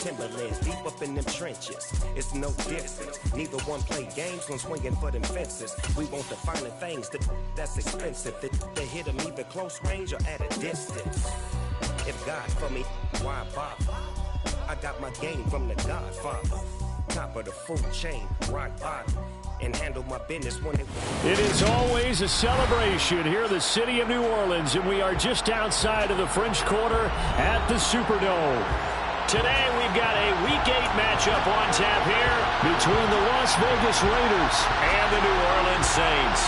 Timberlands, deep up in them trenches. It's no different. Neither one play games when swinging for them fences. We want the finer things that's expensive. They hit them either close range or at a distance. If God for me, why bother? I got my game from the Godfather. Top of the food chain, rock bottom. And handle my business when it is always a celebration here in the city of New Orleans, and we are just outside of the French Quarter at the Superdome. Today we've got a Week 8 matchup on tap here between the Las Vegas Raiders and the New Orleans Saints.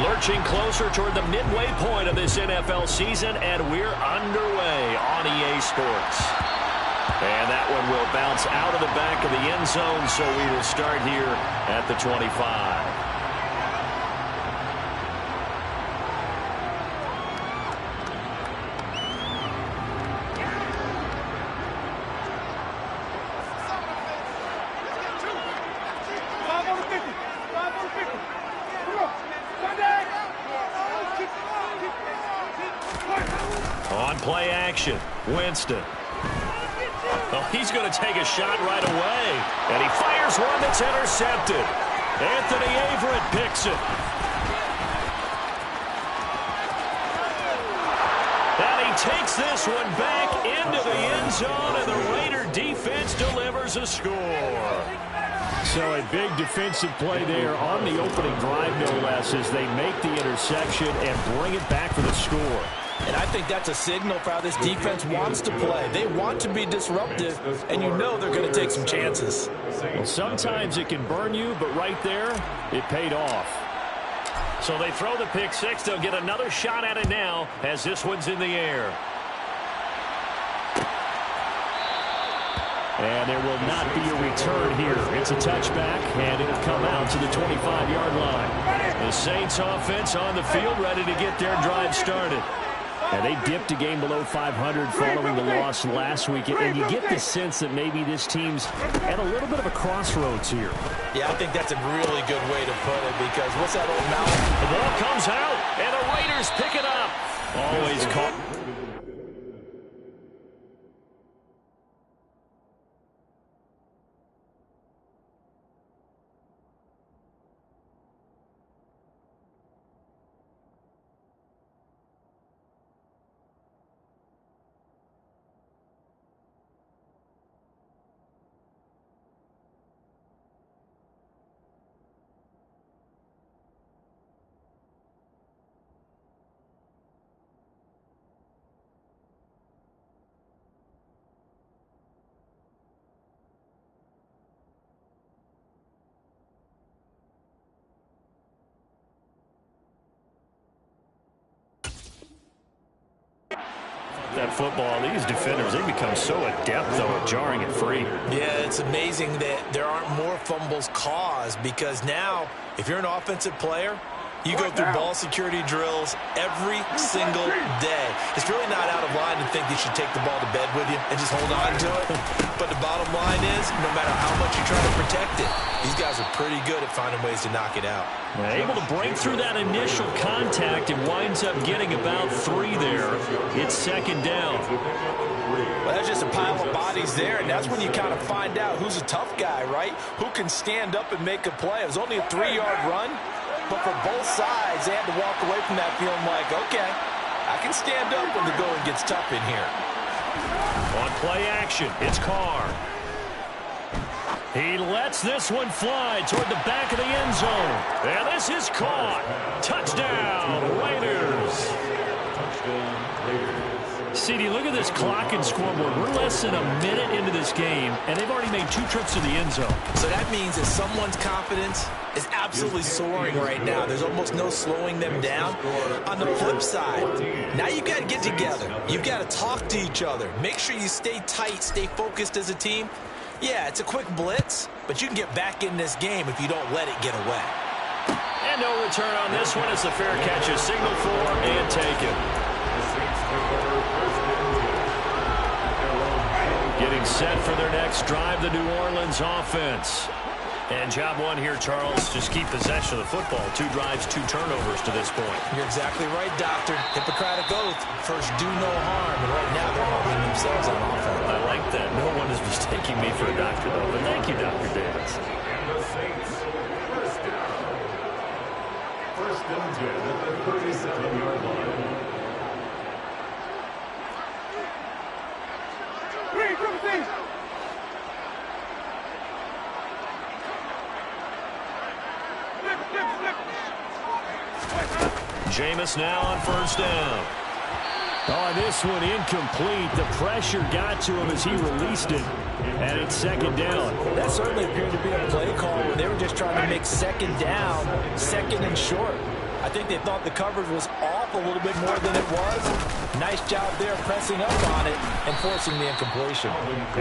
Lurching closer toward the midway point of this NFL season, and we're underway on EA Sports. And that one will bounce out of the back of the end zone, so we will start here at the 25. Play action. Winston. Oh, he's going to take a shot right away. And he fires one that's intercepted. Anthony Averett picks it. And he takes this one back into the end zone, and the Raider defense delivers a score. So a big defensive play there on the opening drive, no less, as they make the interception and bring it back for the score. And I think that's a signal for how this defense wants to play. They want to be disruptive, and you know they're going to take some chances. Well, sometimes it can burn you, but right there, it paid off. So they throw the pick six. They'll get another shot at it now as this one's in the air. And there will not be a return here. It's a touchback, and it'll come out to the 25-yard line. The Saints offense on the field ready to get their drive started. And they dipped a game below 500 following the loss last week. And you get the sense that maybe this team's at a little bit of a crossroads here. Yeah, I think that's a really good way to put it, because what's that old mouth? The ball comes out, and the Raiders pick it up. Always caught. That football, these defenders, they become so adept, though, at jarring it free. Yeah, it's amazing that there aren't more fumbles caused, because now, if you're an offensive player, you go through ball security drills every single day. It's really not out of line to think you should take the ball to bed with you and just hold on to it. But the bottom line is, no matter how much you try to protect it, these guys are pretty good at finding ways to knock it out. Able to break through that initial contact and winds up getting about 3 there. It's second down. Well, that's just a pile of bodies there, and that's when you kind of find out who's a tough guy, right? Who can stand up and make a play. It was only a 3-yard run, but for both sides, they had to walk away from that feeling like, okay, I can stand up when the going gets tough in here. On play action, it's Carr. He lets this one fly toward the back of the end zone. And this is caught. Touchdown, Raiders. CD, look at this clock and scoreboard. We're less than a minute into this game, and they've already made 2 trips to the end zone. So that means that someone's confidence is absolutely soaring right now. There's almost no slowing them down. On the flip side, now you've got to get together. You've got to talk to each other. Make sure you stay tight, stay focused as a team. Yeah, it's a quick blitz, but you can get back in this game if you don't let it get away. And no return on this one as the fair catch is signaled for and taken. Getting set for their next drive, the New Orleans offense. And job one here, Charles, just keep possession of the football. 2 drives, 2 turnovers to this point. You're exactly right, Doctor. Hippocratic oath. First, do no harm. And right now, they're harming themselves on offense. I like that. No one is mistaking me for a doctor, though. But thank you, Dr. Davis. First and 10 at the 37-yard line. Jameis now on first down. Oh, this one incomplete. The pressure got to him as he released it. And it's second down. That certainly appeared to be a play call where they were just trying to make second down, second and short. I think they thought the coverage was off a little bit more than it was. Nice job there pressing up on it and forcing the incompletion.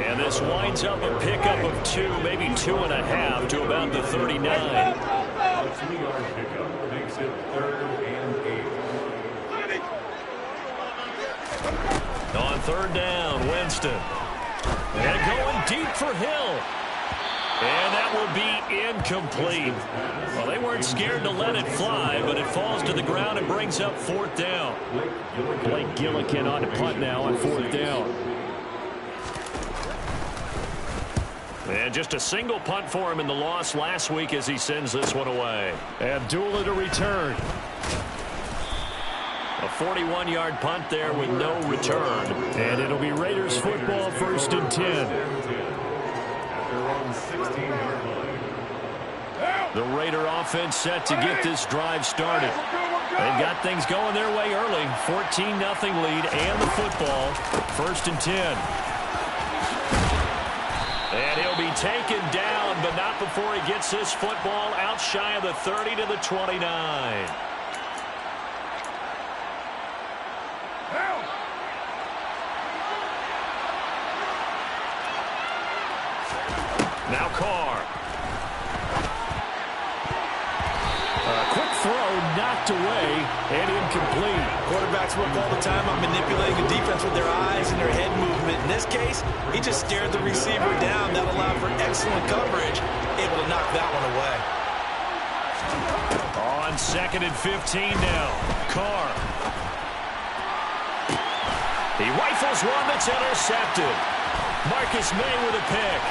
And this winds up a pickup of 2, maybe 2.5 to about the 39. A 2-yard pickup makes it 3rd and 8. On third down, Winston. And going deep for Hill. And that will be incomplete. Well, they weren't scared to let it fly, but it falls to the ground and brings up 4th down. Blake Gillikin on the punt now on 4th down. And just a single punt for him in the loss last week as he sends this one away. Abdullah to return. A 41-yard punt there with no return. And it'll be Raiders football, 1st and 10. The Raider offense set to get this drive started. They've got things going their way early. 14-0 lead and the football. 1st and 10. And he'll be taken down, but not before he gets this football out shy of the 30 to the 29. Now Carr. Quick throw, knocked away, and incomplete. Quarterbacks work all the time on manipulating the defense with their eyes and their head movement. In this case, he just stared the receiver down. That allowed for excellent coverage, able to knock that one away. On 2nd and 15 now. Carr. He rifles one that's intercepted. Marcus May with a pick.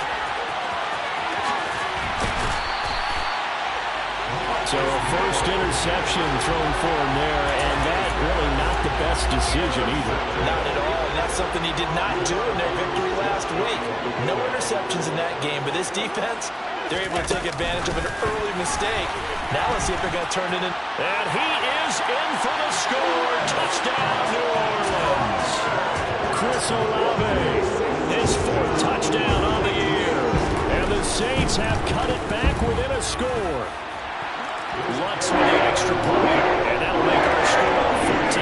So a first interception thrown for him there, and that really not the best decision either. Not at all, and that's something he did not do in their victory last week. No interceptions in that game, but this defense, they're able to take advantage of an early mistake. Now let's see if they're going to turn it in. And he is in for the score. Touchdown, New Orleans. Chris Olave, His 4th touchdown on the year. and the Saints have cut it back within a score. Lutz with the extra point, and that'll make our score 14-7.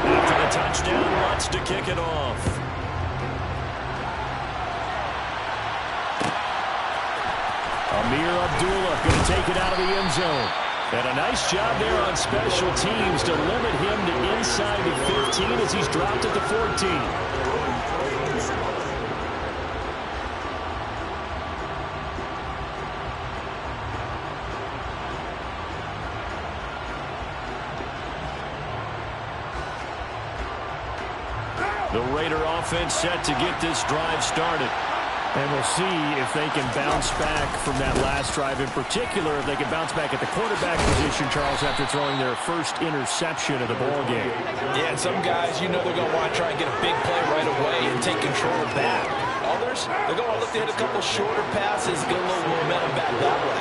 After the touchdown, Lutz to kick it off. Amir Abdullah going to take it out of the end zone. And a nice job there on special teams to limit him to inside the 15 as he's dropped at the 14. The Raider offense set to get this drive started. And we'll see if they can bounce back from that last drive. In particular, if they can bounce back at the quarterback position, Charles, after throwing their first interception of the ballgame. Yeah, and some guys, you know they're going to want to try and get a big play right away and take control back. Others, they're going to look to hit a couple shorter passes, get a little momentum back that way.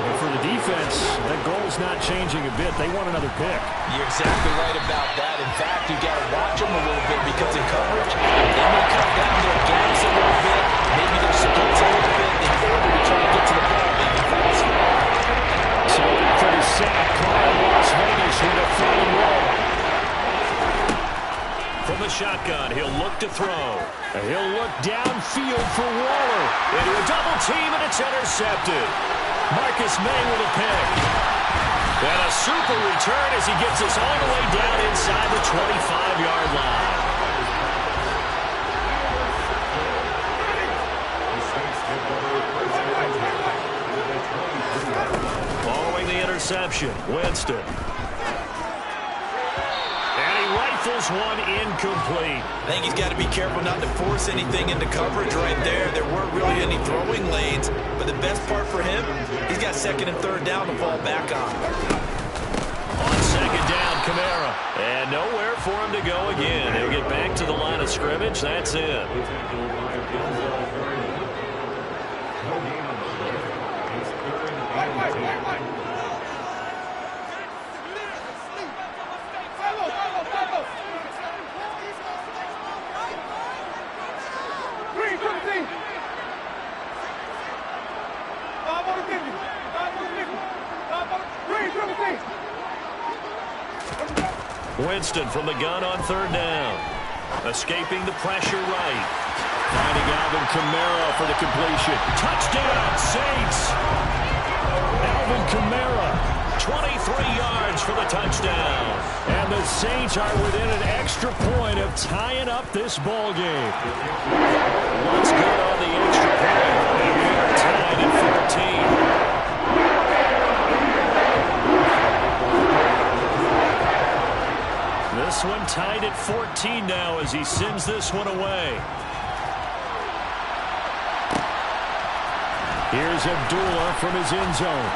And for the defense, that goal's not changing a bit. They want another pick. You're exactly right about that. In fact, you got to watch them a little bit because in coverage, they may cut down their gaps a little bit, maybe their splits a little bit in order to try to get to the ball maybe faster. So for the sack, Carr in Las Vegas with a third and long. From the shotgun, he'll look to throw. And he'll look downfield for Waller. Into a double team, and it's intercepted. Marcus May with a pick. And a super return as he gets us all the way down inside the 25-yard line. reception. Winston. And he rifles one incomplete. I think he's got to be careful not to force anything into coverage right there. There weren't really any throwing lanes, but the best part for him, he's got second and third down to fall back on. On second down, Kamara. And nowhere for him to go again. He'll get back to the line of scrimmage. That's it. Winston from the gun on third down. Escaping the pressure right. Finding Alvin Kamara for the completion. Touchdown, Saints! Alvin Kamara, 23 yards for the touchdown. And the Saints are within an extra point of tying up this ball game. What's good on the extra point? And we are tied at 14. This one tied at 14 now as he sends this one away. Here's Abdullah from his end zone.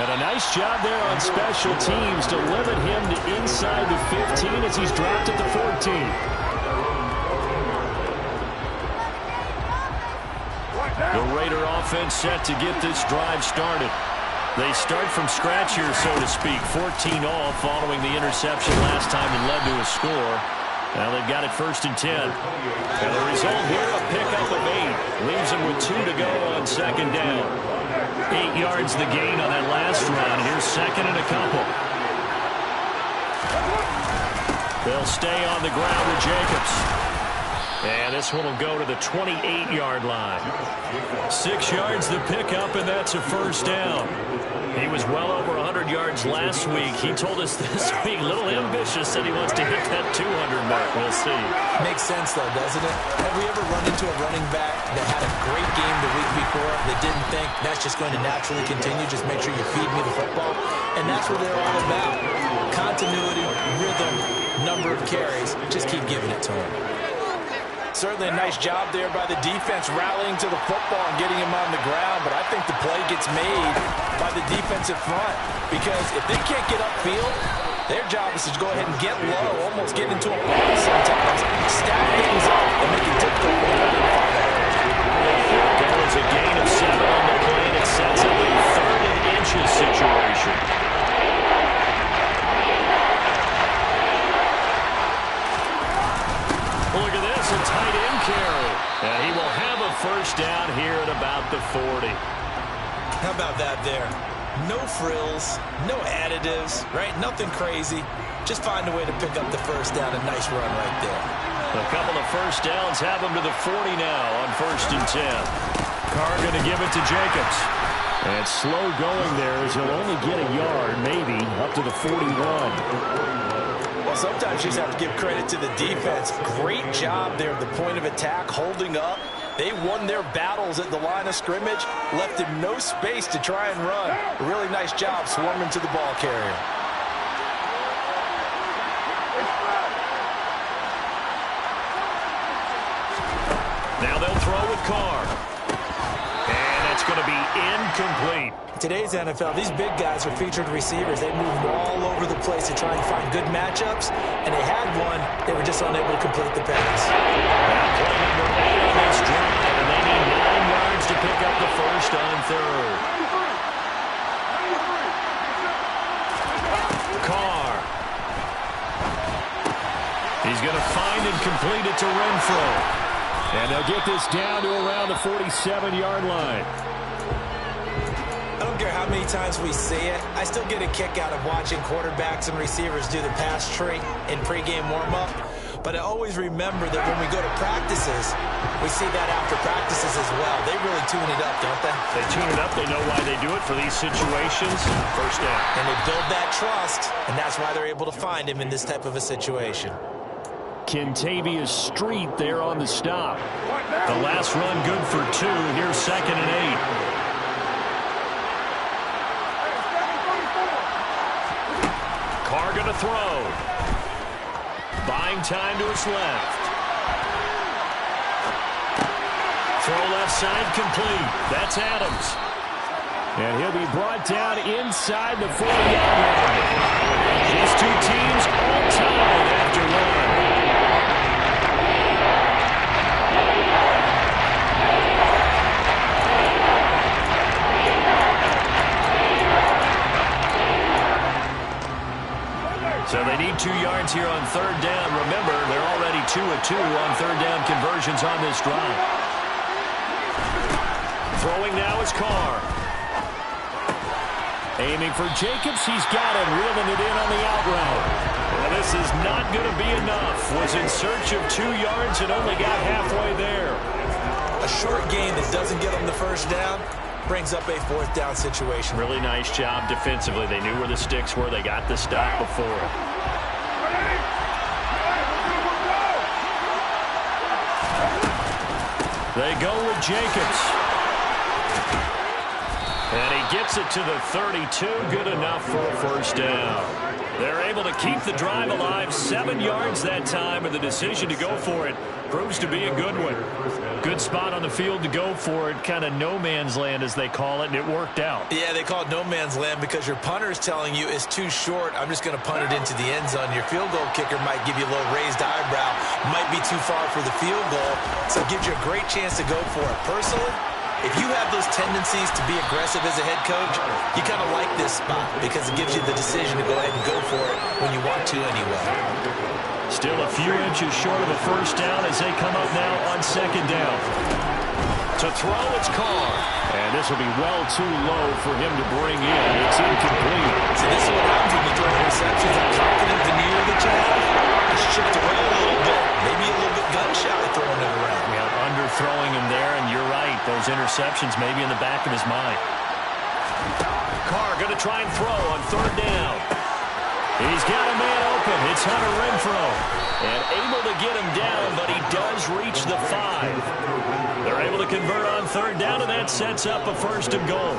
And a nice job there on special teams to limit him to inside the 15 as he's dropped at the 14. The Raider offense set to get this drive started. They start from scratch here, so to speak. 14 all following the interception last time that led to a score. Now they've got it first and 10. And the result here, a pickup of 8. Leaves them with 2 to go on second down. 8 yards the gain on that last run. Here's second and a couple. They'll stay on the ground with Jacobs. And this one will go to the 28-yard line. 6 yards the pickup, and that's a first down. He was well over 100 yards last week. He told us this week, a little ambitious, said he wants to hit that 200 mark. We'll see. Makes sense, though, doesn't it? Have we ever run into a running back that had a great game the week before that didn't think that's just going to naturally continue? Just make sure you feed me the football. And that's what they're all about. Continuity, rhythm, number of carries. Just keep giving it to him. Certainly a nice job there by the defense rallying to the football and getting him on the ground, but I think the play gets made by the defensive front because if they can't get upfield, their job is to go ahead and get low, almost get into a ball sometimes, stack things up, and make it difficult for them to follow. There is a gain of 7 on the play, and it sets up a 3rd and inches situation. Look at this, a tight end carry. And he will have a first down here at about the 40. How about that there? No frills, no additives, right? Nothing crazy. Just find a way to pick up the first down. A nice run right there. A couple of first downs have him to the 40 now on first and 10. Carr going to give it to Jacobs. And slow going there as he'll only get a yard, maybe, up to the 41. Sometimes you just have to give credit to the defense. Great job there at the point of attack, holding up. They won their battles at the line of scrimmage, left him no space to try and run. A really nice job swarming to the ball carrier. Now they'll throw with Carr. And that's going to be incomplete. Today's NFL, these big guys are featured receivers. They move all over the place to try and find good matchups, and they had one. They were just unable to complete the pass. Now play number 8 on this drive, and they need 9 yards to pick up the first on third. Carr. He's going to find and complete it to Renfro. And they'll get this down to around the 47-yard line. I don't care how many times we see it. I still get a kick out of watching quarterbacks and receivers do the pass tree in pregame warm-up. But I always remember that when we go to practices, we see that after practices as well. They really tune it up, don't they? They tune it up. They know why they do it for these situations. First down. And they build that trust, and that's why they're able to find him in this type of a situation. Kentavious Street there on the stop. The last run good for 2. Here's second and 8. going to throw. Buying time to his left. Throw left side complete. That's Adams. And he'll be brought down inside the 40-yard line. These two teams all tied after one. So they need 2 yards here on third down. Remember, they're already 2 of 2 on third down conversions on this drive. Throwing now is Carr. Aiming for Jacobs. He's got him, reeling it in on the out route. Well, this is not going to be enough. Was in search of 2 yards and only got halfway there. A short gain that doesn't get them the first down brings up a fourth down situation. Really nice job defensively. They knew where the sticks were. They got the stop before it. They go with Jacobs. And he gets it to the 32. Good enough for a first down. They're able to keep the drive alive. 7 yards that time, and the decision to go for it proves to be a good one. Good spot on the field to go for it. Kind of no man's land, as they call it, and it worked out. Yeah, they call it no man's land because your punter is telling you it's too short. I'm just going to punt it into the end zone. Your field goal kicker might give you a little raised eyebrow. Might be too far for the field goal, so it gives you a great chance to go for it. Personally, if you have those tendencies to be aggressive as a head coach, you kind of like this spot because it gives you the decision to go ahead and go for it when you want to anyway. Still a few inches short of a first down as they come up now on second down. To throw, it's Carr. And this will be well too low for him to bring in. It's incomplete. So this is what happens when you throw interceptions. A confident veneer that you have is chipped away a little bit. Maybe a little bit gun-shy throwing it around. Yeah, underthrowing him there, and you're right. Those interceptions may be in the back of his mind. Carr going to try and throw on third down. He's got a man open. It's Hunter Renfrow. And able to get him down, but he does reach the 5. They're able to convert on third down, and that sets up a first and goal.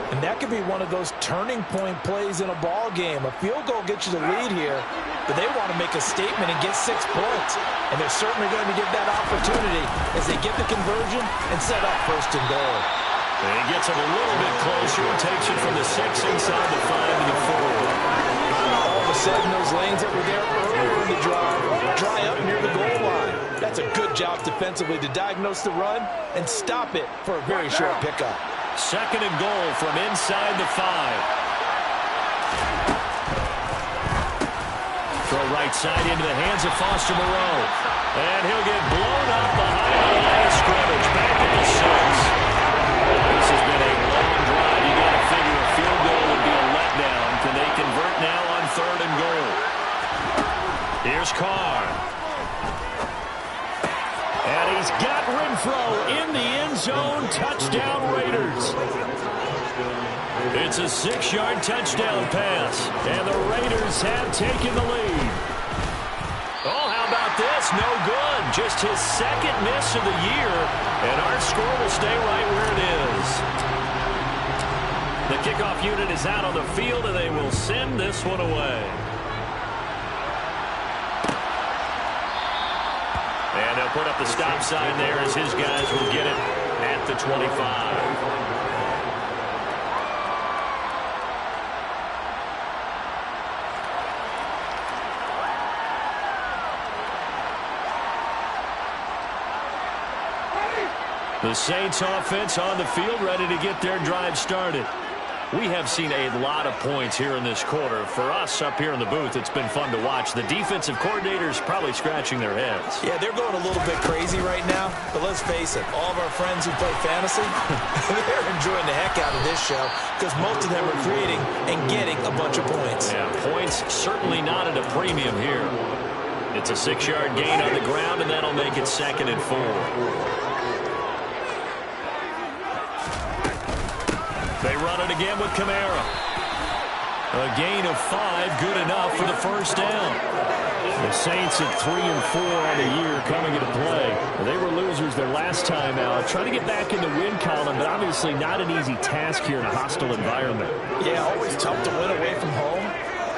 And that could be one of those turning point plays in a ball game. A field goal gets you the lead here, but they want to make a statement and get 6 points. And they're certainly going to get that opportunity as they get the conversion and set up first and goal. And he gets it a little bit closer and takes it from the 6 inside the 5 to the 4. All of a sudden, those lanes that were there earlier in the drive dry up near the goal line. That's a good job defensively to diagnose the run and stop it for a very short pickup. Second and goal from inside the 5. Throw right side into the hands of Foster Moreau. And he'll get blown up behind the line of scrimmage. Back at the 6. This has been a long drive. You got to figure a field goal would be a letdown. Can they convert now on third and goal? Here's Carr. And he's got Renfrow in the end zone. Touchdown Raiders. It's a 6-yard touchdown pass. And the Raiders have taken the lead. Oh, how about this? No good. Just his second miss of the year. And our score will stay right where it is. The kickoff unit is out on the field, and they will send this one away. And they'll put up the stop sign there as his guys will get it at the 25. The Saints offense on the field, ready to get their drive started. We have seen a lot of points here in this quarter. For us up here in the booth, it's been fun to watch. The defensive coordinators probably scratching their heads. Yeah, they're going a little bit crazy right now. But let's face it, all of our friends who play fantasy, they're enjoying the heck out of this show because most of them are creating and getting a bunch of points. Yeah, points certainly not at a premium here. It's a 6-yard gain on the ground, and that'll make it 2nd and 4. They run it again with Kamara. A gain of 5, good enough for the first down. The Saints at 3 and 4 on the year coming into play. They were losers their last time out. Trying to get back in the win column, but obviously not an easy task here in a hostile environment. Yeah, always tough to win away from home.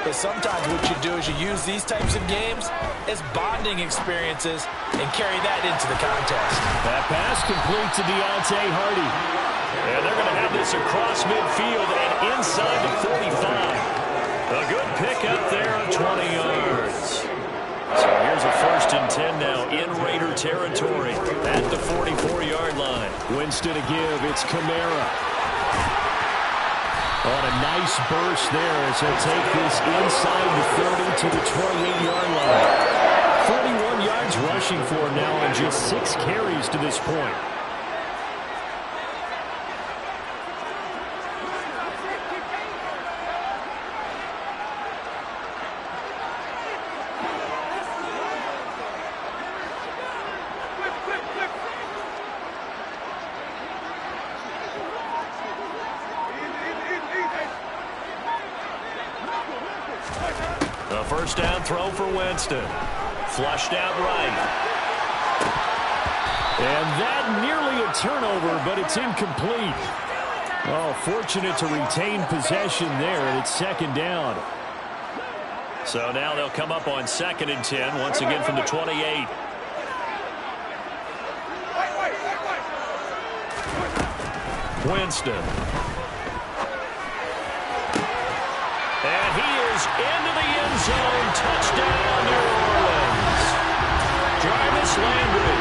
But sometimes what you do is you use these types of games as bonding experiences and carry that into the contest. That pass complete to Deontay Hardy. And they're going to have this across midfield and inside the 45. A good pickup there of 20 yards. So here's a 1st and 10 now in Raider territory at the 44-yard line. Winston to give. It's Kamara. On a nice burst there as he'll take this inside the 30 to the 28-yard line. 41 yards rushing for him now on just 6 carries to this point. A first down throw for Winston. Flushed out right. And that nearly a turnover, but it's incomplete. Oh, fortunate to retain possession there, and it's 2nd down. So now they'll come up on 2nd and 10, once again from the 28. Winston. And he is into the end zone. Touchdown, New Orleans. Jarvis Landry,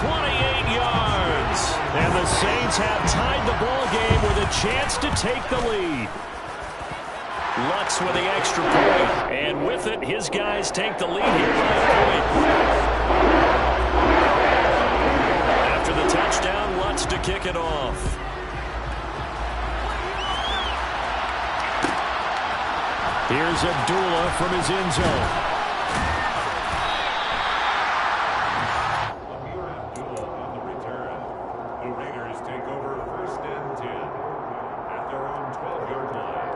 28 yards. And the Saints have tied the ball game with a chance to take the lead. Lutz with the extra point. And with it, his guys take the lead here by a point. After the touchdown, Lutz to kick it off. Here's Abdullah from his end zone. Amir Abdullah on the return. The Raiders take over 1st and 10 at their own 12-yard line.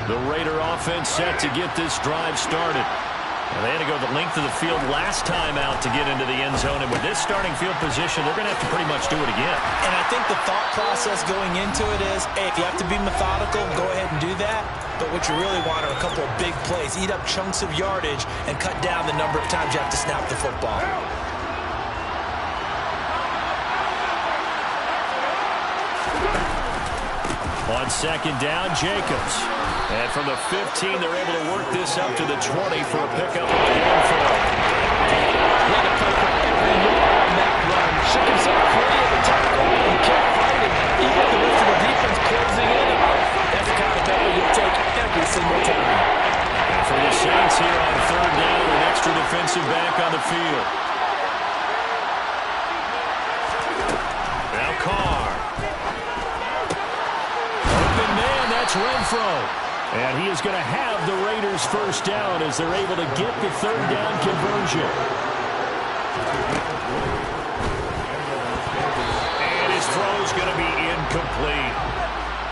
The Raider offense set to get this drive started. And they had to go the length of the field last time out to get into the end zone. And with this starting field position, they're going to have to pretty much do it again. And I think the thought process going into it is, hey, if you have to be methodical, go ahead and do that. But what you really want are a couple of big plays. Eat up chunks of yardage and cut down the number of times you have to snap the football. On 2nd down, Jacobs. And from the 15, they're able to work this up to the 20 for a pickup of the game for him. He had to play for every yard on that run. Shook himself free of the tackle and kept fighting. Even with the rest of the defense closing in. That's the kind of battle you'll take every single time. And for the Saints here on 3rd down, an extra defensive back on the field. Now Carr. Open man, that's Renfro. And he is going to have the Raiders' 1st down as they're able to get the 3rd down conversion. And his throw's going to be incomplete.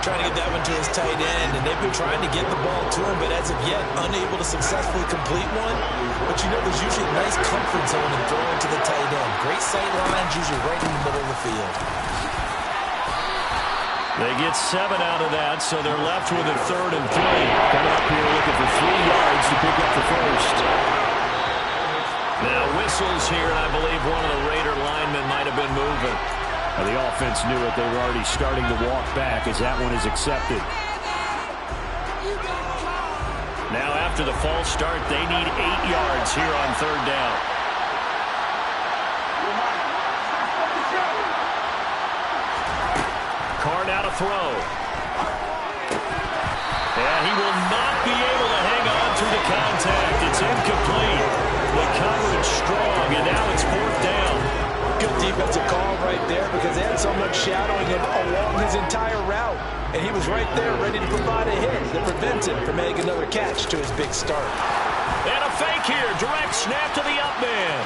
Trying to get that one to his tight end, and they've been trying to get the ball to him, but as of yet, unable to successfully complete one. But you know, there's usually a nice comfort zone in throwing to the tight end. Great sight lines, usually right in the middle of the field. They get 7 out of that, so they're left with a 3rd and 3. Coming up here looking for 3 yards to pick up the 1st. Now whistles here, and I believe one of the Raider linemen might have been moving. Now the offense knew it. They were already starting to walk back as that one is accepted. Now after the false start, they need 8 yards here on 3rd down. Carr now to throw. And he will not be able to hang on through the contact. It's incomplete. The coverage strong, and now it's 4th down. Good defensive call right there because they had so much shadowing him along his entire route. And he was right there ready to provide a hit that prevents him from making another catch to his big start. And a fake here. Direct snap to the up man.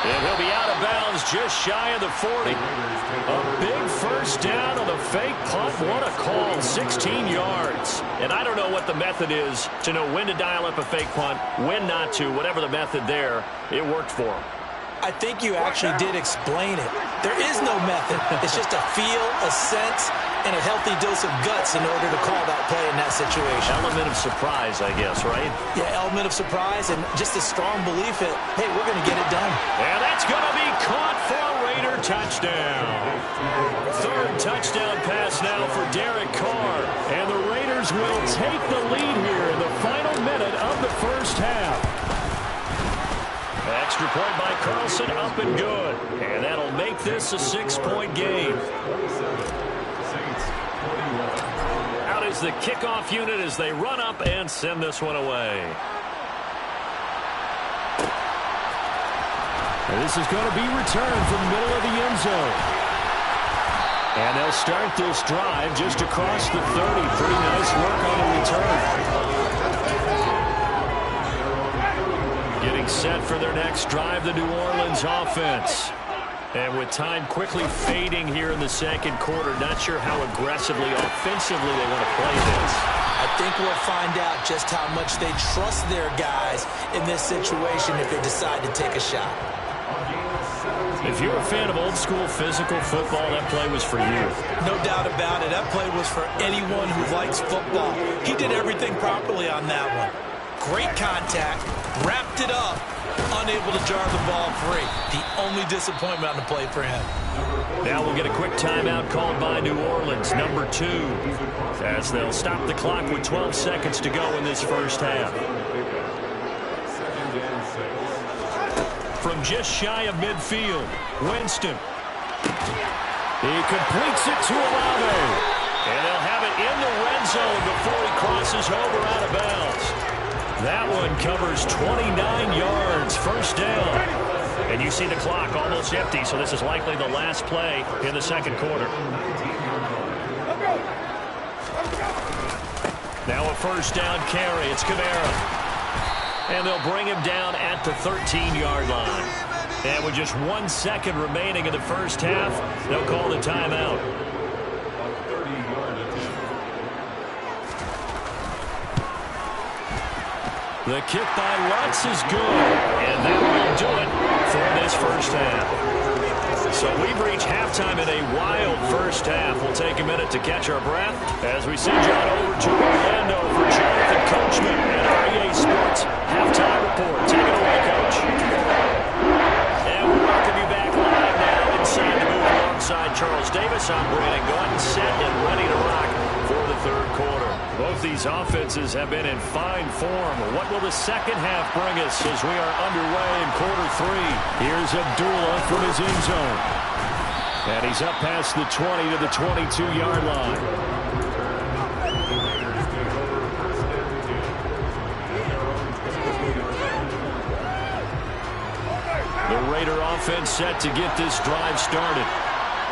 And he'll be out of bounds just shy of the 40. A big 1st down on the fake punt. What a call. 16 yards. And I don't know what the method is to know when to dial up a fake punt, when not to. Whatever the method there, it worked for him. I think you actually did explain it. There is no method. It's just a feel, a sense, and a healthy dose of guts in order to call that play in that situation. Element of surprise, I guess, right? Yeah, element of surprise and just a strong belief that, hey, we're going to get it done. And that's going to be caught for a Raider touchdown. Third touchdown pass now for Derek Carr. And the Raiders will take the lead here in the final minute of the first half. Extra point by Carlson, up and good. And that'll make this a 6-point game. Out is the kickoff unit as they run up and send this one away. And this is going to be returned from the middle of the end zone. And they'll start this drive just across the 30. Pretty nice work on the return. Getting set for their next drive, the New Orleans offense. And with time quickly fading here in the second quarter, not sure how aggressively, offensively they want to play this. I think we'll find out just how much they trust their guys in this situation if they decide to take a shot. If you're a fan of old-school physical football, that play was for you. No doubt about it. That play was for anyone who likes football. He did everything properly on that one. Great contact, wrapped it up, unable to jar the ball free. The only disappointment on the play for him. Now we'll get a quick timeout called by New Orleans, number 2, as they'll stop the clock with 12 seconds to go in this first half. From just shy of midfield, Winston. He completes it to Olave. And they'll have it in the red zone before he crosses over out of bounds. That one covers 29 yards, first down. And you see the clock almost empty, so this is likely the last play in the second quarter. Now a first down carry. It's Kamara. And they'll bring him down at the 13-yard line. And with just 1 second remaining in the first half, they'll call the timeout. The kick by Lutz is good, and that will do it for this first half. So we've reached halftime in a wild first half. We'll take a minute to catch our breath as we send you on over to Orlando for Jonathan Coachman at REA Sports Halftime Report. Take it away, Coach. And we welcome you back live now inside the booth alongside Charles Davis. I'm Brandon Gaudin, set and ready to rock for the third quarter. Both these offenses have been in fine form. What will the second half bring us as we are underway in quarter 3? Here's Abdullah from his end zone. And he's up past the 20 to the 22-yard line. The Raider offense set to get this drive started.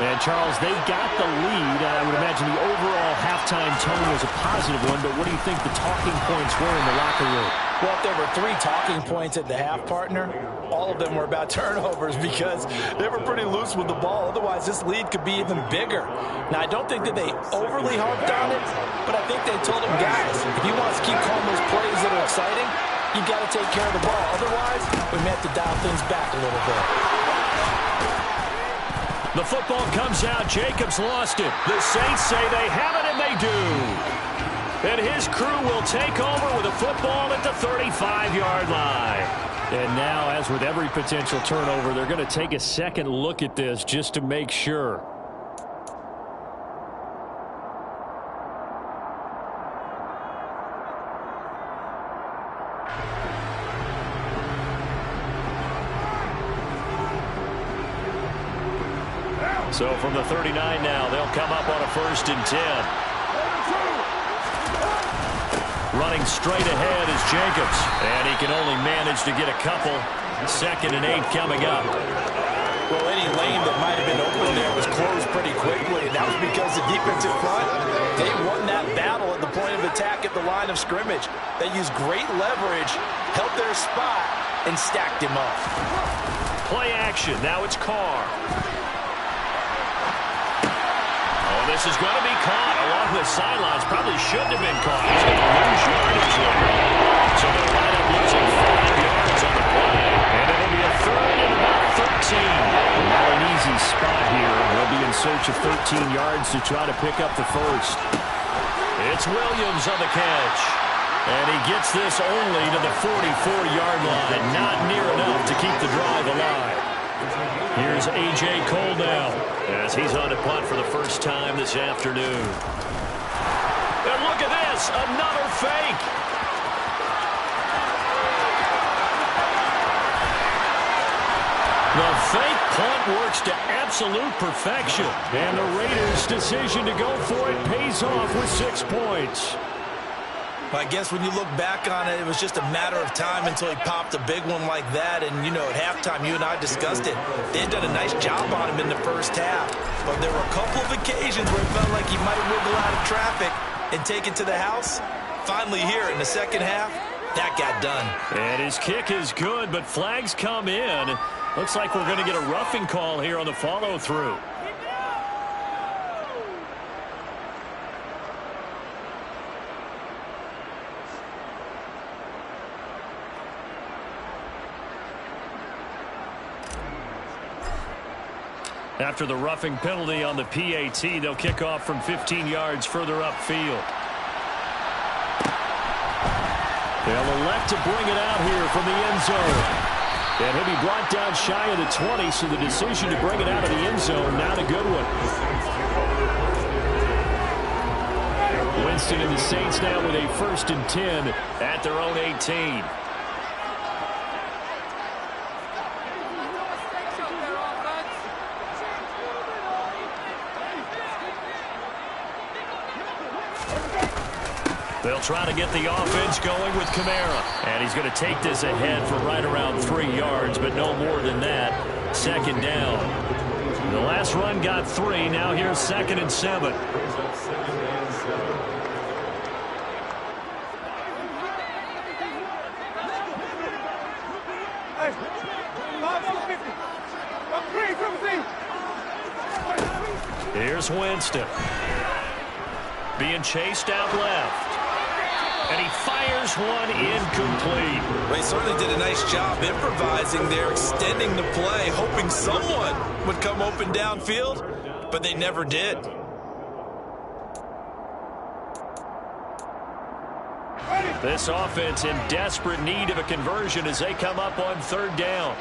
And, Charles, they've got the lead. I would imagine the overall halftime tone was a positive one, but what do you think the talking points were in the locker room? Well, if there were 3 talking points at the half, partner, all of them were about turnovers because they were pretty loose with the ball. Otherwise, this lead could be even bigger. Now, I don't think that they overly harped on it, but I think they told them, guys, if you want to keep calling those plays that are exciting, you've got to take care of the ball. Otherwise, we may have to dial things back a little bit. The football comes out. Jacobs lost it. The Saints say they have it, and they do. And his crew will take over with a football at the 35-yard line. And now, as with every potential turnover, they're going to take a second look at this just to make sure. So from the 39 now, they'll come up on a 1st and 10. Running straight ahead is Jacobs. And he can only manage to get a couple. 2nd and 8 coming up. Well, any lane that might have been open there was closed pretty quickly. And that was because the defensive front, they won that battle at the point of attack at the line of scrimmage. They used great leverage, held their spot, and stacked him up. Play action. Now it's Carr. This is going to be caught along the sidelines. Probably shouldn't have been caught. He's going to lose yardage there. So they'll wind up losing 5 yards on the play. And it'll be a 3rd and about search of 13 yards to try to pick up the first. It's Williams on the catch. And he gets this only to the 44-yard line. Not near enough to keep the drive alive. Here's A.J. Cole now as he's on to punt for the first time this afternoon. And look at this, another fake. The fake punt works to absolute perfection. And the Raiders' decision to go for it pays off with 6 points. I guess when you look back on it, it was just a matter of time until he popped a big one like that. And, you know, at halftime, you and I discussed it. They had done a nice job on him in the first half. But there were a couple of occasions where it felt like he might wiggle out of traffic and take it to the house. Finally here in the second half, that got done. And his kick is good, but flags come in. Looks like we're going to get a roughing call here on the follow-through. After the roughing penalty on the PAT, they'll kick off from 15 yards further upfield. They'll elect to bring it out here from the end zone. And he'll be brought down shy of the 20, so the decision to bring it out of the end zone, not a good one. Winston and the Saints now with a 1st and 10 at their own 18. They'll try to get the offense going with Kamara. And he's going to take this ahead for right around 3 yards, but no more than that. 2nd down. The last run got 3. Now here's 2nd and 7. Here's Winston. Being chased out left. And he fires one incomplete. Well, he certainly did a nice job improvising there, extending the play, hoping someone would come open downfield, but they never did. This offense in desperate need of a conversion as they come up on 3rd down.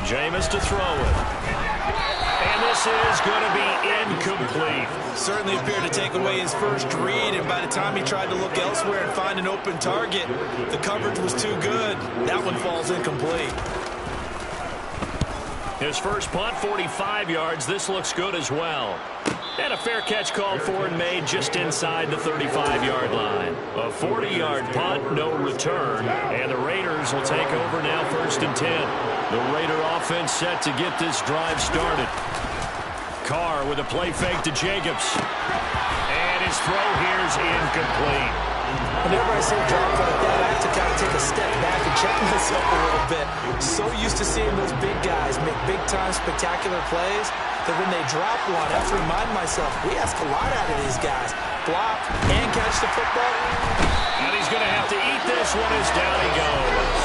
Jameis to throw it. And this is going to be incomplete. Certainly appeared to take away his first read, and by the time he tried to look elsewhere and find an open target, the coverage was too good. That one falls incomplete. His first punt, 45 yards. This looks good as well. And a fair catch called for and made just inside the 35-yard line. A 40-yard punt, no return. And the Raiders will take over now 1st and 10. The Raider offense set to get this drive started. Carr with a play fake to Jacobs. And his throw here is incomplete. Whenever I see a drop like that, I have to kind of take a step back and check myself a little bit. So used to seeing those big guys make big-time spectacular plays that when they drop one, I have to remind myself, we ask a lot out of these guys. Block and catch the football. And he's going to have to eat this one as down he goes.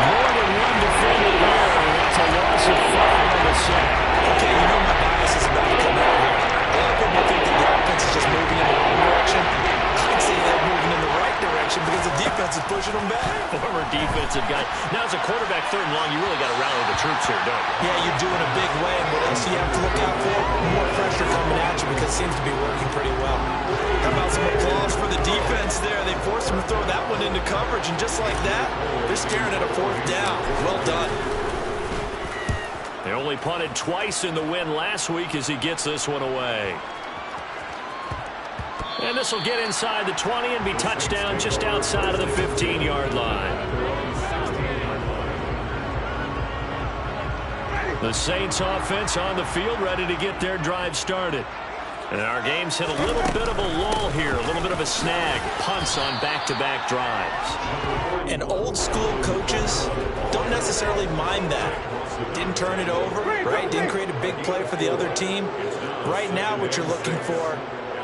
More than one defender there, and that's a loss of 5 on the sack. Okay, you know my bias is about to come out here. A lot of people think that the offense is just moving in the wrong direction. I'd say they're moving in the right direction because the defense is pushing them back. Former defensive guy. Now, as a quarterback 3rd and long, you really got to rally the troops here, don't you? Yeah, you're doing a big way, and what else do you have to look out for? More pressure coming at you because it seems to be working pretty well. How about some applause for the defense there? They forced him to throw that one into coverage, and just like that, they're staring at a 4th down. Well done. They only punted twice in the win last week as he gets this one away. And this will get inside the 20 and be touchdown just outside of the 15-yard line. The Saints offense on the field ready to get their drive started. And our game's hit a little bit of a lull here, a little bit of a snag. Punts on back-to-back drives. And old-school coaches don't necessarily mind that. Didn't turn it over, right? Didn't create a big play for the other team. Right now what you're looking for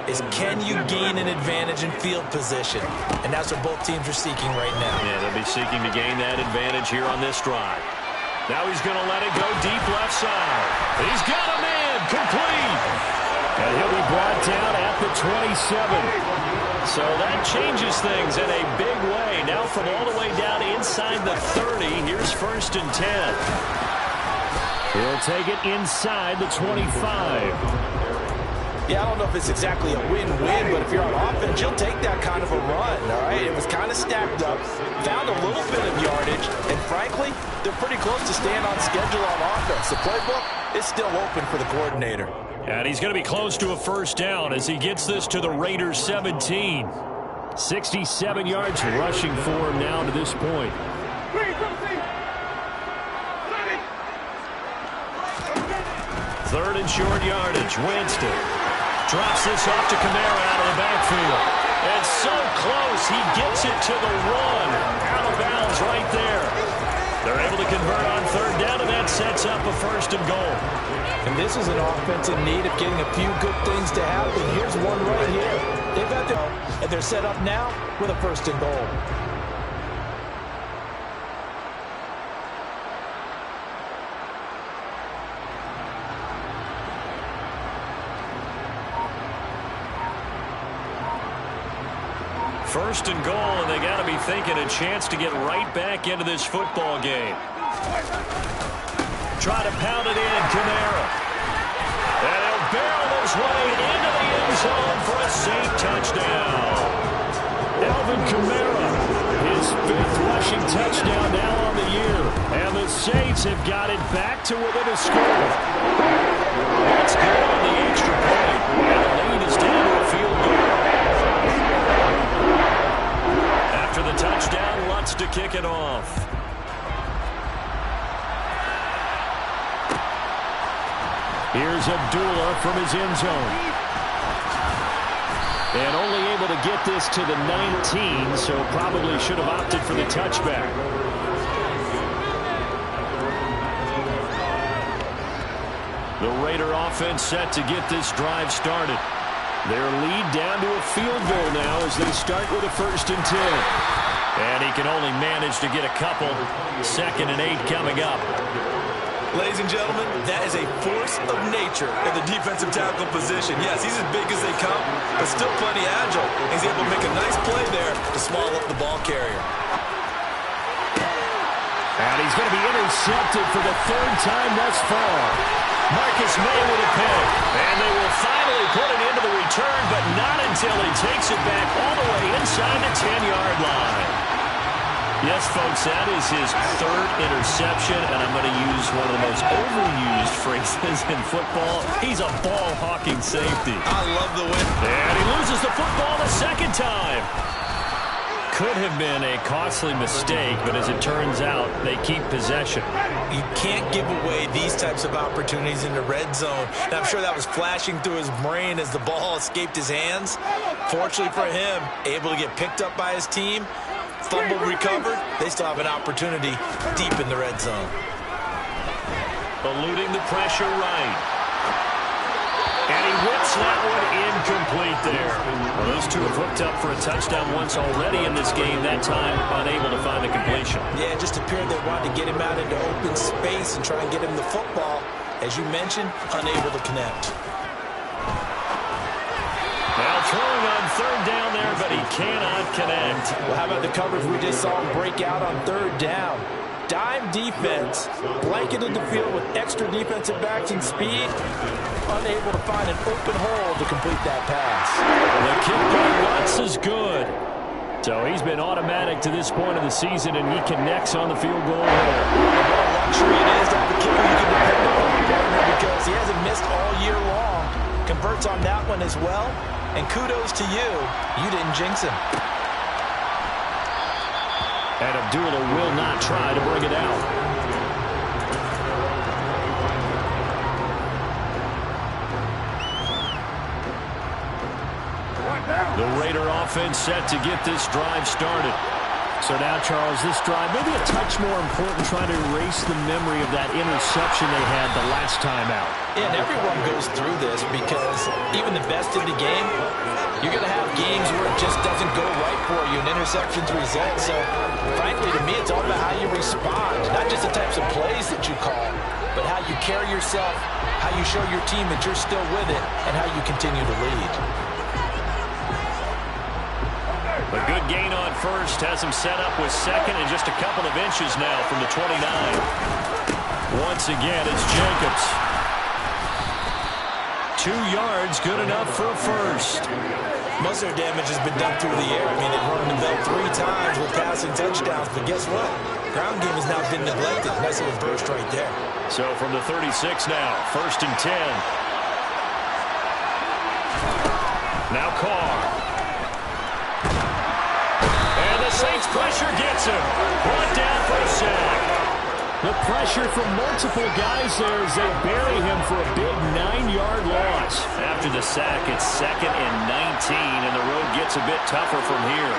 is can you gain an advantage in field position? And that's what both teams are seeking right now. Yeah, they'll be seeking to gain that advantage here on this drive. Now he's going to let it go deep left side. He's got a man, complete. And he'll be brought down at the 27. So that changes things in a big way. Now from all the way down inside the 30, here's 1st and 10. He'll take it inside the 25. Yeah, I don't know if it's exactly a win-win, but if you're on offense, you'll take that kind of a run, all right? It was kind of stacked up, found a little bit of yardage, and frankly, they're pretty close to staying on schedule on offense. The playbook is still open for the coordinator. And he's going to be close to a 1st down as he gets this to the Raiders 17. 67 yards rushing for him now to this point. 3rd and short yardage. Winston drops this off to Kamara out of the backfield. And so close, he gets it to the 1. Out of bounds right there. They're able to convert on 3rd down, and that sets up a 1st and goal. And this is an offense in need of getting a few good things to happen. Here's one right here. They've got their, and they're set up now with a 1st and goal. First and goal, and they got to be thinking a chance to get right back into this football game. Try to pound it in, Kamara. And he'll barrel his way into the end zone for a Saint touchdown. Alvin Kamara, his 5th rushing touchdown now on the year. And the Saints have got it back to within a score. That's good on the extra point. And the lead is down to a field goal. After the touchdown, Lutz to kick it off. Here's Abdullah from his end zone. And only able to get this to the 19, so probably should have opted for the touchback. The Raider offense set to get this drive started. Their lead down to a field goal now as they start with a 1st and 10. And he can only manage to get a couple. 2nd and 8 coming up. Ladies and gentlemen, that is a force of nature in the defensive tackle position. Yes, he's as big as they come, but still plenty agile. He's able to make a nice play there to small up the ball carrier. And he's going to be intercepted for the 3rd time thus far. Marcus May with a pick. And they will finally put it into the return, but not until he takes it back all the way inside the 10-yard line. Yes, folks, that is his 3rd interception, and I'm going to use one of the most overused phrases in football. He's a ball-hawking safety. I love the win. And he loses the football the 2nd time. Could have been a costly mistake, but as it turns out, they keep possession. You can't give away these types of opportunities in the red zone. And I'm sure that was flashing through his brain as the ball escaped his hands. Fortunately for him, able to get picked up by his team. Fumble recovered. They still have an opportunity deep in the red zone. Eluding the pressure right. And he whips that one incomplete there. Well, those two have hooked up for a touchdown once already in this game. That time, unable to find the completion. Yeah, it just appeared they wanted to get him out into open space and try and get him the football. As you mentioned, unable to connect. Now throwing on 3rd down there, but he cannot connect. Well, how about the coverage we just saw him break out on 3rd down? Dime defense, blanketed the field with extra defensive backs and speed, unable to find an open hole to complete that pass. The kick by Lutz is good. So he's been automatic to this point of the season, and he connects on the field goal there. What a luxury it is to have a kicker you can depend on, partner, because he hasn't missed all year long. Converts on that one as well. And kudos to you. You didn't jinx him. And Abdullah will not try to bring it out. The Raider offense set to get this drive started. So now, Charles, this drive maybe a touch more important, trying to erase the memory of that interception they had the last time out. Yeah, and everyone goes through this because even the best in the game, you're going to have games where it just doesn't go right for you and interceptions result. So, frankly, to me, it's all about how you respond, not just the types of plays that you call, but how you carry yourself, how you show your team that you're still with it, and how you continue to lead. A good gain on first has him set up with second and just a couple of inches now from the 29. Once again, it's Jacobs. 2 yards, good enough for a first. Most of their damage has been done through the air. I mean, they've run the bell 3 times with passing touchdowns, but guess what? Ground game has now been neglected. Nice little burst right there. So from the 36 now, 1st and 10. Now Carr. Saints pressure gets him. Brought down for a sack. The pressure from multiple guys there as they bury him for a big 9-yard loss. After the sack, it's 2nd and 19, and the road gets a bit tougher from here.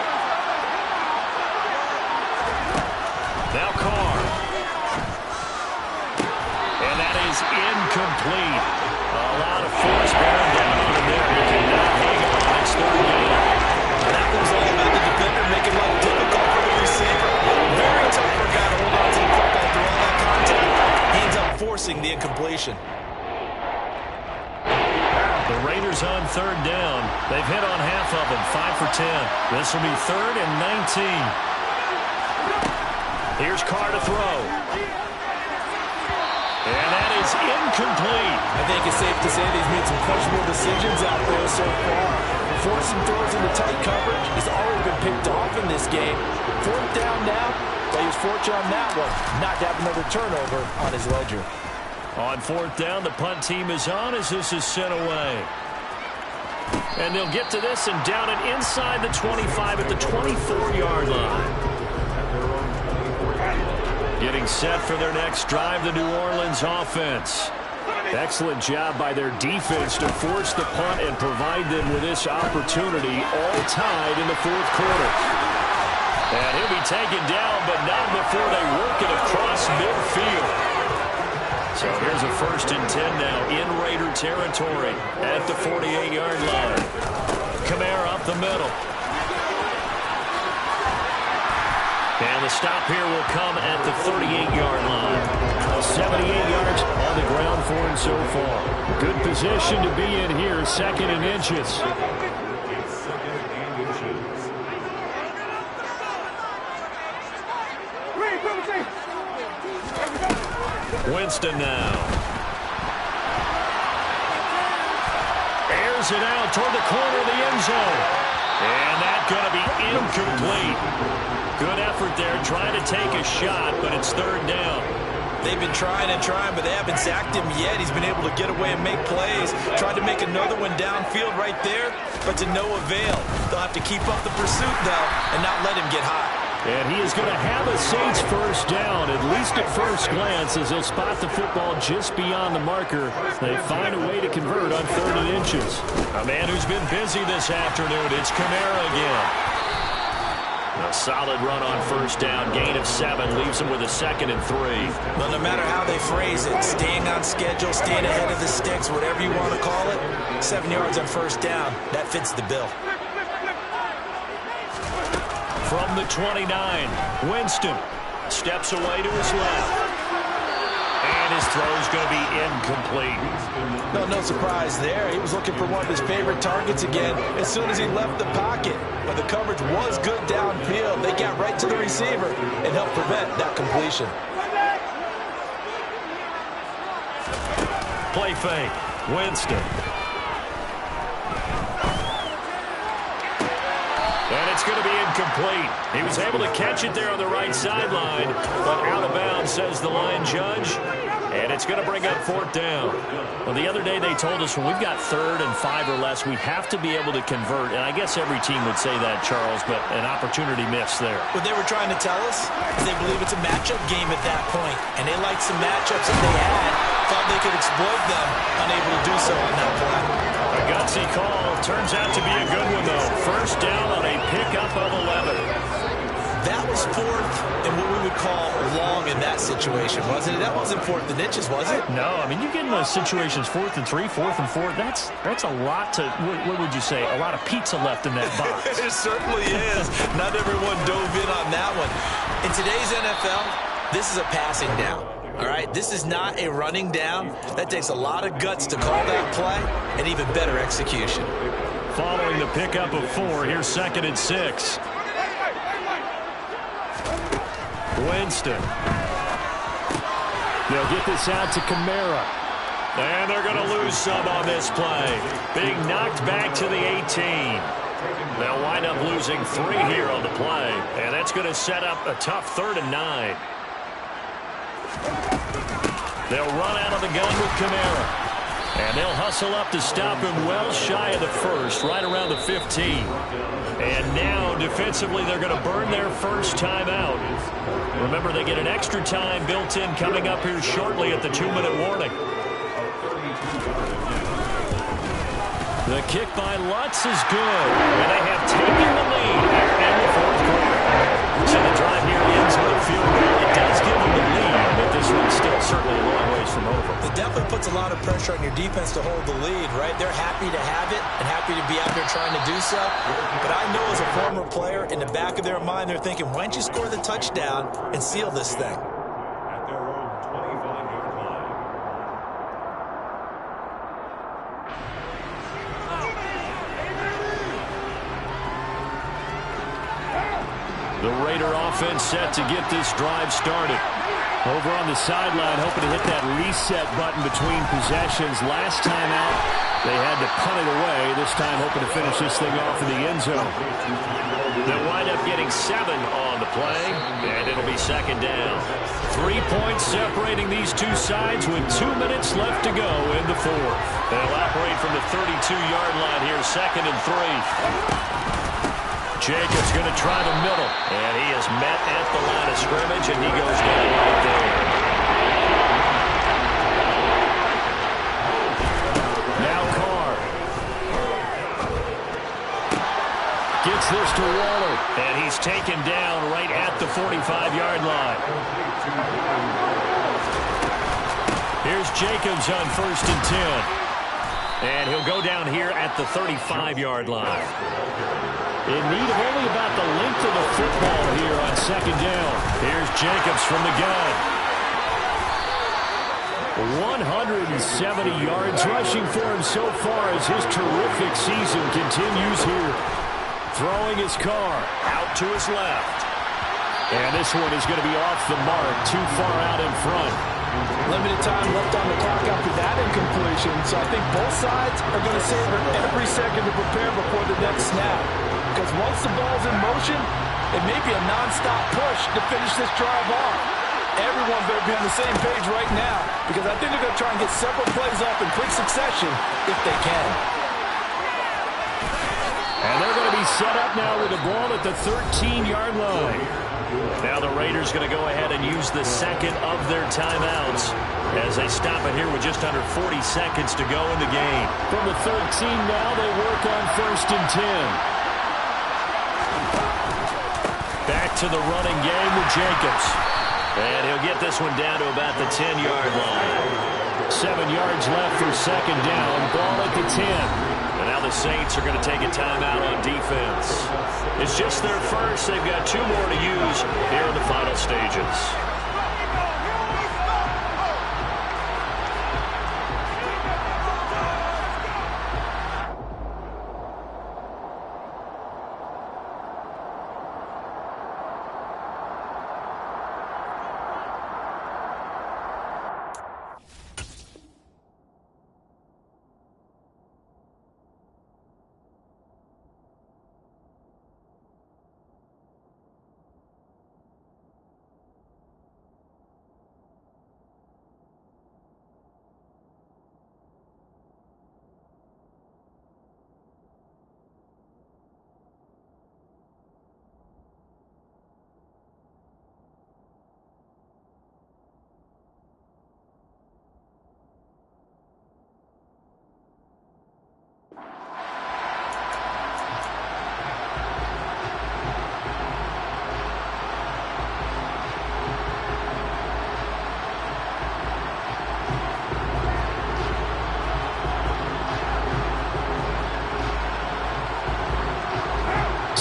Now Carr. And that is incomplete. A lot of force bearing down on him there. He cannot hang on. It's 3rd down. That was all about the defender making life difficult for the receiver. Very tough for a guy to hold on to the football through all that contact. He ends up forcing the incompletion. The Raiders on 3rd down. They've hit on half of them, 5 for 10. This will be 3rd and 19. Here's Carr to throw. And that is incomplete. I think it's safe to say that he's made some questionable decisions out there so far. Forcing throws into tight coverage. He's already been picked off in this game. 4th down now. But he was fortunate on that one, not to have another turnover on his ledger. On 4th down, the punt team is on as this is sent away. And they'll get to this and down it inside the 25 at the 24-yard line. Getting set for their next drive, the New Orleans offense. Excellent job by their defense to force the punt and provide them with this opportunity, all tied in the 4th quarter. And he'll be taken down, but not before they work it across midfield. So here's a 1st and 10 now in Raider territory at the 48-yard line. Kamara up the middle. And the stop here will come at the 38-yard line. 78 yards on the ground for him so far. Good position to be in here, 2nd and inches. Winston now. Airs it out toward the corner of the end zone. And that's going to be incomplete. Good effort there, trying to take a shot, but it's 3rd down. They've been trying and trying, but they haven't sacked him yet. He's been able to get away and make plays. Tried to make another one downfield right there, but to no avail. They'll have to keep up the pursuit, though, and not let him get hot. And he is going to have a Saints 1st down, at least at first glance, as they'll spot the football just beyond the marker. They find a way to convert on 3rd and inches. A man who's been busy this afternoon, it's Kamara again. A solid run on 1st down, gain of 7, leaves him with a 2nd and 3. Well, no matter how they phrase it, staying on schedule, staying ahead of the sticks, whatever you want to call it, 7 yards on 1st down, that fits the bill. From the 29, Winston steps away to his left. And his throw's going to be incomplete. No surprise there. He was looking for one of his favorite targets again as soon as he left the pocket. But the coverage was good downfield. They got right to the receiver and helped prevent that completion. Play fake. Winston. And it's going to be incomplete. He was able to catch it there on the right sideline, but out of bounds, says the line judge. And it's going to bring up 4th down. Well, the other day they told us when we've got 3rd and 5 or less, we have to be able to convert. And I guess every team would say that, Charles, but an opportunity missed there. What they were trying to tell us is they believe it's a matchup game at that point. And they liked some matchups that they had, thought they could exploit them, unable to do so on that play. gutsy call. Turns out to be a good one, though. First down on a pickup of 11. That was fourth and what we would call long in that situation, wasn't it? That wasn't fourth and inches, was it? No, I mean, you get in those situations 4th and 3, 4th and 4. That's a lot to, what would you say, a lot of pizza left in that box. It certainly is. Not everyone dove in on that one. In today's NFL, this is a passing down. All right, this is not a running down. That takes a lot of guts to call that play and even better execution. Following the pickup of 4, here's 2nd and 6. Winston. They'll get this out to Kamara. And they're going to lose some on this play. Being knocked back to the 18. They'll wind up losing 3 here on the play. And that's going to set up a tough 3rd and 9. They'll run out of the gun with Kamara. And they'll hustle up to stop him well shy of the first, right around the 15. And now, defensively, they're going to burn their first timeout. Remember, they get an extra time built in coming up here shortly at the 2-minute warning. The kick by Lutz is good. And they have taken the lead in the 4th quarter. So the drive here ends with a field goal. It does give them the lead, but this one's still certainly a long ways from over. It definitely puts a lot of pressure on your defense to hold the lead, right? They're happy to have it and happy to be out there trying to do so. But I know as a former player, in the back of their mind, they're thinking, why don't you score the touchdown and seal this thing? At their own 25-yard line. The Raider offense set to get this drive started. Over on the sideline, hoping to hit that reset button between possessions. Last time out, they had to punt it away. This time, hoping to finish this thing off in the end zone. They'll wind up getting 7 on the play, and it'll be 2nd down. 3 points separating these two sides with 2 minutes left to go in the 4th. They'll operate from the 32-yard line here, 2nd and 3. Jacobs going to try the middle, and he is met at the line of scrimmage, and he goes down right there. Now Carr. Gets this to Waller, and he's taken down right at the 45-yard line. Here's Jacobs on 1st and 10. And he'll go down here at the 35-yard line. In need of only about the length of the football here on 2nd down. Here's Jacobs from the gun. 170 yards rushing for him so far as his terrific season continues here. Throwing his car out to his left. And this one is going to be off the mark, too far out in front. Limited time left on the clock after that incompletion, so I think both sides are going to savor every second to prepare before the next snap. Because once the ball's in motion, it may be a non-stop push to finish this drive off. Everyone better be on the same page right now, because I think they're going to try and get several plays off in quick succession if they can. And they're going to be set up now with the ball at the 13-yard line. Now the Raiders going to go ahead and use the 2nd of their timeouts as they stop it here with just under 40 seconds to go in the game. From the 13 now, they work on 1st and 10. Back to the running game with Jacobs. And he'll get this one down to about the 10-yard line. 7 yards left for 2nd down. Ball at the 10. And now the Saints are going to take a timeout on defense. It's just their first. They've got 2 more to use here in the final stages.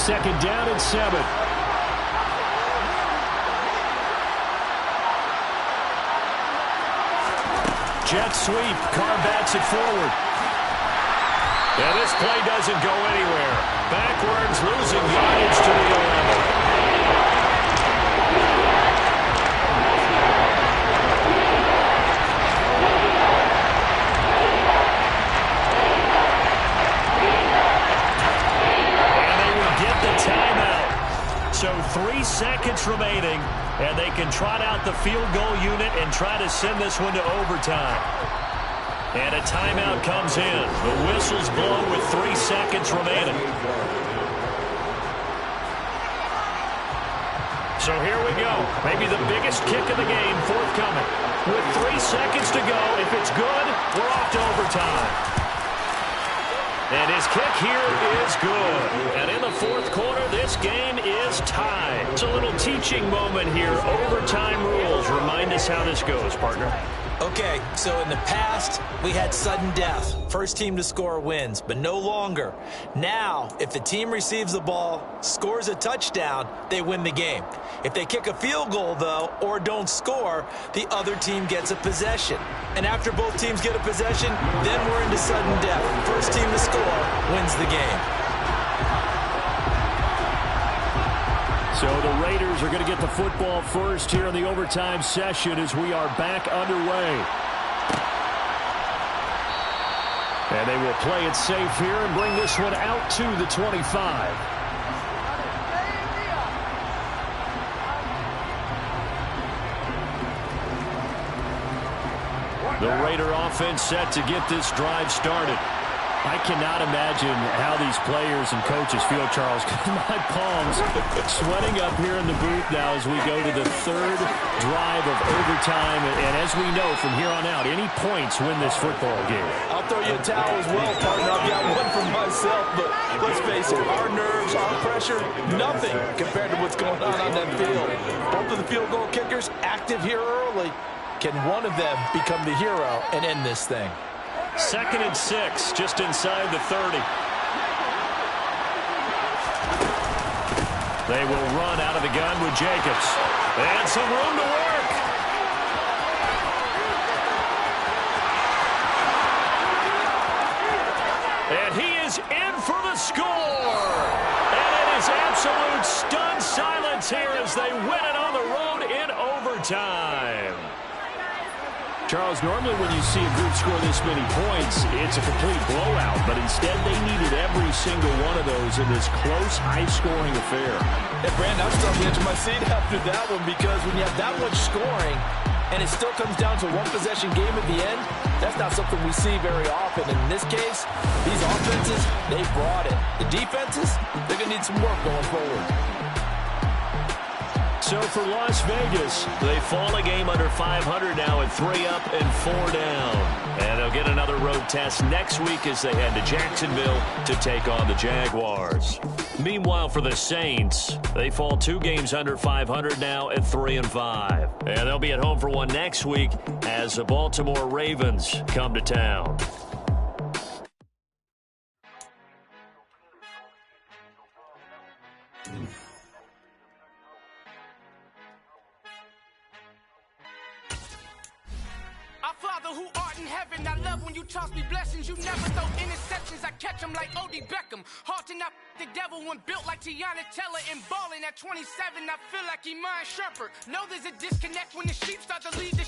second down and 7. Jet sweep. Carr bats it forward. And this play doesn't go anywhere. Backwards, losing yardage to the 11. So 3 seconds remaining, and they can trot out the field goal unit and try to send this one to overtime. And a timeout comes in. The whistle's blown with 3 seconds remaining. So here we go. Maybe the biggest kick of the game forthcoming. With 3 seconds to go, if it's good, we're off to overtime. And his kick here is good. And in the fourth quarter, this game is tied. It's a little teaching moment here. Overtime rules. Remind us how this goes, partner. Okay, so in the past, we had sudden death. First team to score wins, but no longer. Now, if the team receives the ball, scores a touchdown, they win the game. If they kick a field goal, though, or don't score, the other team gets a possession. And after both teams get a possession, then we're into sudden death. First team to score wins the game. So the Raiders are going to get the football first here in the overtime session as we are back underway. And they will play it safe here and bring this one out to the 25. The Raider offense set to get this drive started. I cannot imagine how these players and coaches feel, Charles. My palms sweating up here in the booth now as we go to the third drive of overtime. And as we know from here on out, any points win this football game. I'll throw you a towel as well, partner. I've got one for myself, but let's face it, our nerves, our pressure, nothing compared to what's going on that field. Both of the field goal kickers active here early. Can one of them become the hero and end this thing? 2nd and 6, just inside the 30. They will run out of the gun with Jacobs. And some room to work. And he is in for the score. And it is absolute stunned silence here as they win it on the road in overtime. Charles, normally when you see a group score this many points, it's a complete blowout. But instead, they needed every single one of those in this close, high-scoring affair. Hey, Brandon, I'm still on the edge of my seat after that one because when you have that much scoring and it still comes down to one possession game at the end, that's not something we see very often. And in this case, these offenses, they brought it. The defenses, they're going to need some work going forward. So for Las Vegas, they fall a game under 500 now at 3 up and 4 down. And they'll get another road test next week as they head to Jacksonville to take on the Jaguars. Meanwhile, for the Saints, they fall 2 games under 500 now at 3 and 5. And they'll be at home for one next week as the Baltimore Ravens come to town. Who art in heaven, I love when you toss me blessings. You never throw interceptions, I catch them like O.D. Beckham. Hard to not the devil when built like Tiana Teller. And balling at 27, I feel like Iman Shumpert. Know there's a disconnect when the sheep start to lead the